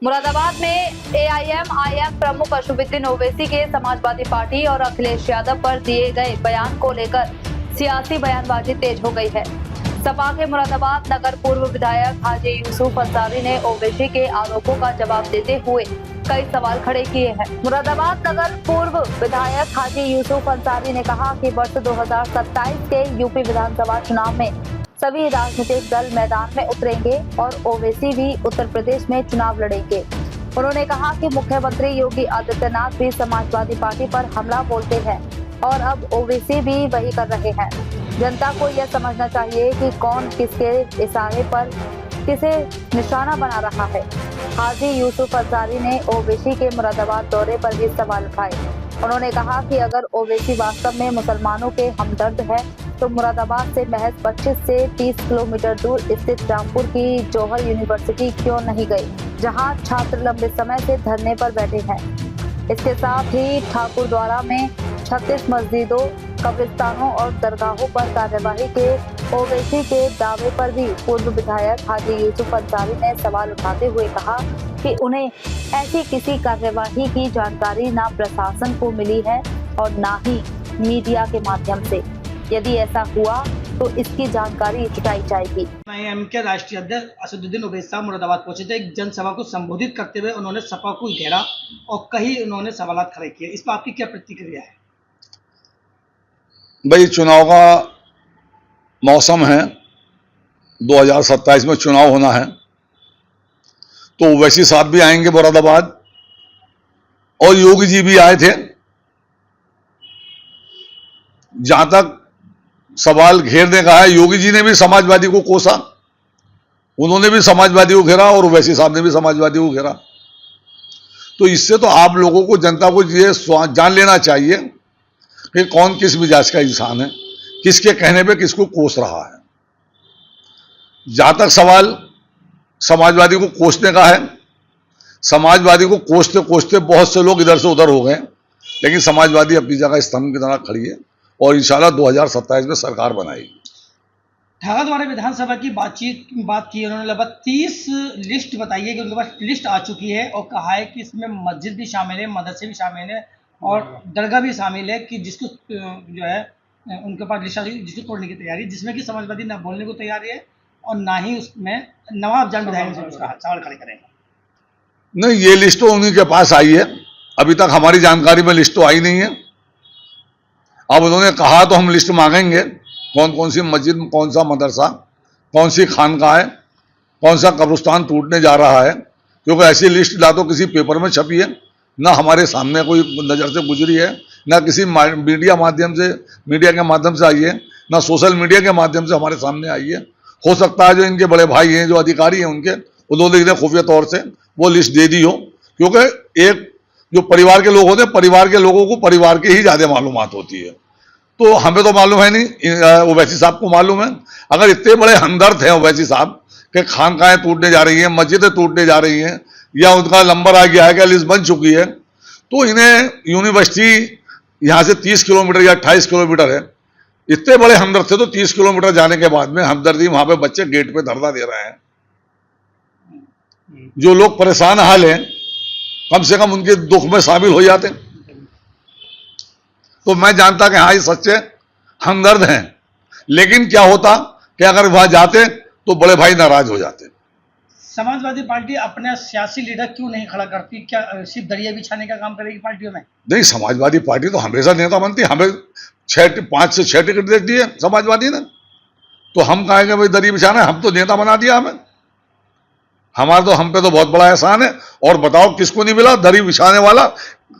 मुरादाबाद में एआईएमआईएम प्रमुख असदुद्दीन ओवैसी के समाजवादी पार्टी और अखिलेश यादव पर दिए गए बयान को लेकर सियासी बयानबाजी तेज हो गई है। सपा के मुरादाबाद नगर पूर्व विधायक हाजी यूसुफ अंसारी ने ओवैसी के आरोपों का जवाब देते हुए कई सवाल खड़े किए हैं। मुरादाबाद नगर पूर्व विधायक हाजी यूसुफ अंसारी ने कहा कि वर्ष 2027 के यूपी विधानसभा चुनाव में सभी राजनीतिक दल मैदान में उतरेंगे और ओवैसी भी उत्तर प्रदेश में चुनाव लड़ेंगे। उन्होंने कहा कि मुख्यमंत्री योगी आदित्यनाथ भी समाजवादी पार्टी पर हमला बोलते हैं और अब ओवैसी भी वही कर रहे हैं। जनता को यह समझना चाहिए कि कौन किसके इशारे पर किसे निशाना बना रहा है। हाजी यूसुफ अंसारी ने ओवैसी के मुरादाबाद दौरे पर भी सवाल उठाए। उन्होंने कहा कि अगर ओवैसी वास्तव में मुसलमानों के हमदर्द है तो मुरादाबाद से महज 25 से 30 किलोमीटर दूर स्थित रामपुर की जौहर यूनिवर्सिटी क्यों नहीं गई, जहां छात्र लंबे समय से धरने पर बैठे हैं। इसके साथ ही ठाकुरद्वारा में 36 मस्जिदों, कब्रिस्तानों और दरगाहों पर कार्यवाही के ओवैसी के दावे पर भी पूर्व विधायक हाजी यूसुफ अंसारी ने सवाल उठाते हुए कहा कि उन्हें ऐसी किसी कार्यवाही की जानकारी ना प्रशासन को मिली है और ना ही मीडिया के माध्यम से। यदि ऐसा हुआ तो इसकी जानकारी जुटाई जाएगी। एम के राष्ट्रीय अध्यक्ष असदुद्दीन ओवैसी साहब मुरादाबाद पहुंचे थे। एक जनसभा को संबोधित करते हुए उन्होंने सपा को घेरा और कई उन्होंने सवाल खड़े किए। इस पर आपकी क्या प्रतिक्रिया है? भाई, चुनाव का मौसम है, 2027 में चुनाव होना है, तो ओवैसी साहब भी आएंगे मुरादाबाद और योगी जी भी आए थे। जहां तक सवाल घेरने का है, योगी जी ने भी समाजवादी को कोसा, उन्होंने भी समाजवादी को घेरा और ओवैसी साहब ने भी समाजवादी को घेरा। तो इससे तो आप लोगों को, जनता को ये जान लेना चाहिए कि कौन किस मिजाज का इंसान है, किसके कहने पे किसको कोस रहा है। जहां तक सवाल समाजवादी को कोसने का है, समाजवादी को कोसते कोसते बहुत से लोग इधर से उधर हो गए, लेकिन समाजवादी अपनी जगह स्तंभ की तरह खड़ी है और इंशाल्लाह 2027 में सरकार बनाएगी। ठाकुरद्वारा विधानसभा की बात की उन्होंने। लगभग 30 लिस्ट बताई है कि उनके पास लिस्ट आ चुकी है और कहा है कि इसमें मस्जिद भी शामिल है, मदरसे भी शामिल है और दरगाह भी शामिल है कि जिसको जो है उनके पास लिस्ट आ चुकी है, जिसको तोड़ने की तैयारी, जिसमें कि समाजवादी ना बोलने को तैयार है और ना ही उसमें नवाब जान विधायक से उसका सवाल खड़े करेंगे। नहीं, ये लिस्ट तो उन्हीं के पास आई है, अभी तक हमारी जानकारी में लिस्ट तो आई नहीं है। अब उन्होंने कहा तो हम लिस्ट मांगेंगे, कौन कौन सी मस्जिद, कौन सा मदरसा, कौन सी खानका है, कौन सा कब्रिस्तान टूटने जा रहा है, क्योंकि ऐसी लिस्ट ना तो किसी पेपर में छपी है, ना हमारे सामने कोई नज़र से गुजरी है, ना किसी मीडिया के माध्यम से आई है, ना सोशल मीडिया के माध्यम से हमारे सामने आई है। हो सकता है जो इनके बड़े भाई हैं, जो अधिकारी हैं उनके, उन्होंने खुफिया तौर से वो लिस्ट दे दी हो, क्योंकि एक जो परिवार के लोग होते हैं, परिवार के लोगों को परिवार की ही ज़्यादा मालूमात होती है। तो हमें तो मालूम है नहीं, ओवैसी साहब को मालूम है। अगर इतने बड़े हमदर्द हैं ओवैसी साहब कि खानकाएं टूटने जा रही हैं, मस्जिदें टूटने जा रही हैं, या उनका नंबर आ गया है कि लिस्ट बन चुकी है, तो इन्हें यूनिवर्सिटी यहाँ से 30 किलोमीटर या 28 किलोमीटर है, इतने बड़े हमदर्द थे तो 30 किलोमीटर जाने के बाद में हमदर्दी वहां पे बच्चे गेट पे धरना दे रहे हैं। जो लोग परेशान हाल हैं, कम से कम उनके दुख में शामिल हो जाते। तो मैं जानता कि हाँ, ये सच्चे हमदर्द हैं, लेकिन क्या होता कि अगर वहां जाते तो बड़े भाई नाराज हो जाते। समाजवादी पार्टी अपना सियासी लीडर क्यों नहीं खड़ा करती? क्या सिर्फ दरिया बिछाने का काम करेगी पार्टियों में? नहीं, समाजवादी पार्टी तो हमेशा नेता बनती है। हमें 5 से 6 टिकट दे दी है समाजवादी ने, तो हम कहेंगे भाई दरिया बिछाना है, हम तो नेता बना दिया हमें। हमारा तो, हम पे तो बहुत बड़ा एहसान है। और बताओ किसको नहीं मिला? दरी बिछाने वाला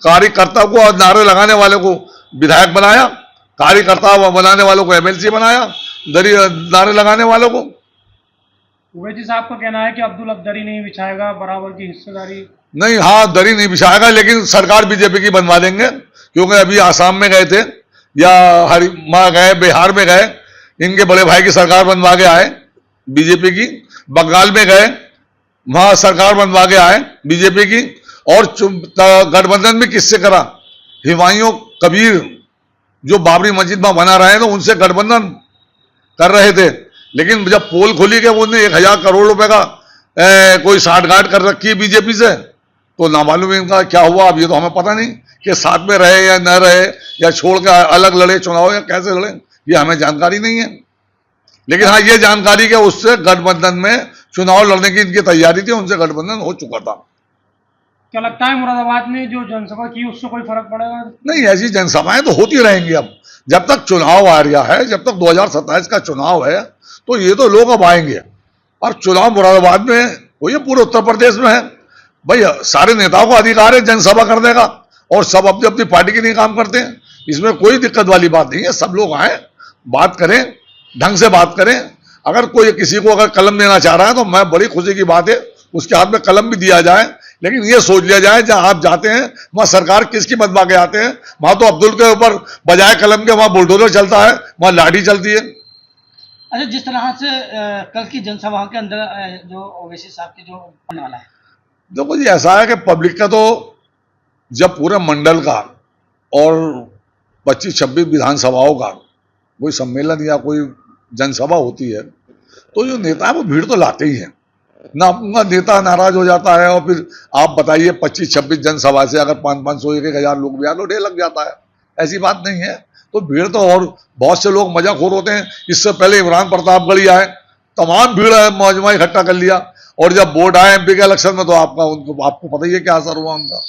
कार्यकर्ता को और नारे लगाने वाले को विधायक बनाया, कार्यकर्ता बनाने वालों को एमएलसी बनाया, दरी नारे लगाने वालों को। ओवैसी साहब का कहना है कि अब्दुल अब दरी नहीं बिछाएगा, बराबर की हिस्सेदारी नहीं, हाँ, दरी नहीं बिछाएगा, लेकिन सरकार बीजेपी की बनवा देंगे। क्योंकि अभी आसाम में गए थे या हरियाणा गए, बिहार में गए, इनके बड़े भाई की सरकार बनवा के आए बीजेपी की। बंगाल में गए, वहां सरकार बनवा के आए बीजेपी की। और गठबंधन में किससे करा? हुमायूं कबीर जो बाबरी मस्जिद में बना रहे हैं, तो उनसे गठबंधन कर रहे थे। लेकिन जब पोल खोली कि उन्हें 1000 करोड़ रुपए का कोई साठगांठ कर रखी है बीजेपी से, तो ना मालूम इनका क्या हुआ। अब ये तो हमें पता नहीं कि साथ में रहे या न रहे, या छोड़ के अलग लड़े चुनाव या कैसे लड़े, ये हमें जानकारी नहीं है। लेकिन हाँ, ये जानकारी कि उससे गठबंधन में चुनाव लड़ने की इनकी तैयारी थी, उनसे गठबंधन हो चुका था। क्या लगता है मुरादाबाद में जो जनसभा की उससे कोई फर्क पड़ेगा? नहीं, ऐसी जनसभाएं तो होती रहेंगी। अब जब तक चुनाव आ रहा है, जब तक 2027 का चुनाव है, तो ये तो लोग अब आएंगे। और चुनाव मुरादाबाद में हो, ये पूरे उत्तर प्रदेश में है भाई, सारे नेताओं को अधिकार है जनसभा करने का, और सब अपनी अपनी पार्टी के लिए काम करते हैं। इसमें कोई दिक्कत वाली बात नहीं है। सब लोग आए, बात करें, ढंग से बात करें। अगर कोई किसी को अगर कलम देना चाह रहा है तो मैं, बड़ी खुशी की बात है, उसके हाथ में कलम भी दिया जाए। लेकिन ये सोच लिया जाए, जहां आप जाते हैं वहां सरकार किसकी मत मांगे आते हैं, वहां तो अब्दुल के ऊपर बजाय कलम के वहां बुलडोजर चलता है, वहां लाठी चलती है। अच्छा, जिस तरह से कल की जनसभा के अंदर जो ओवैसी साहब की जो होने वाला है, देखो जी, ऐसा है कि पब्लिक का तो जब पूरे मंडल का और 25-26 विधानसभाओं का कोई सम्मेलन या कोई जनसभा होती है, तो जो नेता है वो भीड़ तो लाते ही हैं ना। उनका नेता नाराज हो जाता है, और फिर आप बताइए 25-26 जनसभा से अगर 500-500 1,000 लोग भी आ लो, ढेर लग जाता है। ऐसी बात नहीं है। तो भीड़ तो, और बहुत से लोग मजाखोर होते हैं। इससे पहले इमरान प्रतापगढ़ी आए, तमाम भीड़ है, मौजमा इकट्ठा कर लिया, और जब वोट आए एमपी के इलेक्शन में, तो आपको पता ही है क्या असर हुआ उनका।